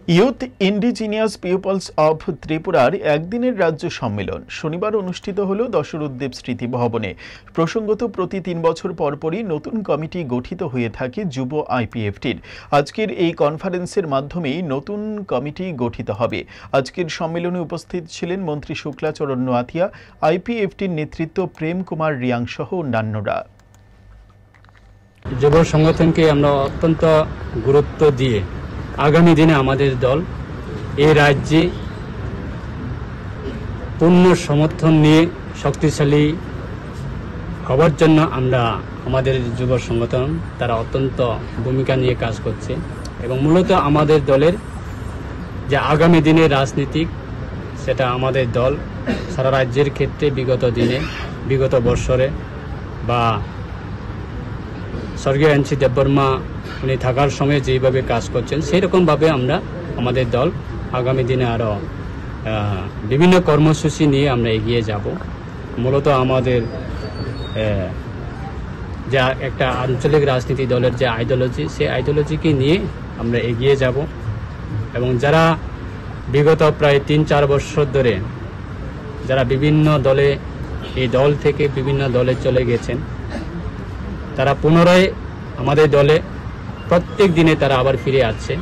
Youth indigenous people's of ত্রিপুরার একদিনের রাজ্য সম্মেলন শনিবার অনুষ্ঠিত হল দশরুদ্দেব স্মৃতি ভবনে। প্রসঙ্গত প্রতি ৩ বছর পরপরই নতুন কমিটি গঠিত হয়ে থাকে যুব আইপিএফটির। আজকের এই কনফারেন্সের মাধ্যমেই নতুন কমিটি গঠিত হবে। আজকের সম্মেলনে উপস্থিত ছিলেন মন্ত্রী শুক্লাচরণ নোয়াতিয়া, আইপিএফটির নেতৃত্ব প্রেম কুমার রিয়াং সহ অন্যান্যরা। যুব সংগঠনকে আমরা অত্যন্ত গুরুত্ব দিয়ে আগামী দিনে আমাদের দল এই রাজ্যে পূর্ণ সমর্থন নিয়ে শক্তিশালী হওয়ার জন্য আমরা আমাদের যুব সংগঠন তারা অত্যন্ত ভূমিকা নিয়ে কাজ করছে এবং মূলত আমাদের দলের যে আগামী দিনের রাজনীতিক সেটা আমাদের দল সারা রাজ্যের ক্ষেত্রে বিগত বৎসরে বা স্বর্গীয় এনসি দেববর্মা উনি থাকার সময় যেভাবে কাজ করছেন সেই রকমভাবে আমরা আমাদের দল আগামী দিনে আরও বিভিন্ন কর্মসূচি নিয়ে আমরা এগিয়ে যাব। মূলত আমাদের যা একটা আঞ্চলিক রাজনীতি দলের যে আইডিওলজি সেই আইডিওলজিকে নিয়ে আমরা এগিয়ে যাব এবং যারা বিগত প্রায় ৩-৪ বছর ধরে যারা বিভিন্ন দলে এই দল থেকে বিভিন্ন দলে চলে গেছেন তারা পুনরায় আমাদের দলে প্রত্যেক দিনে তারা আবার ফিরে আসছে।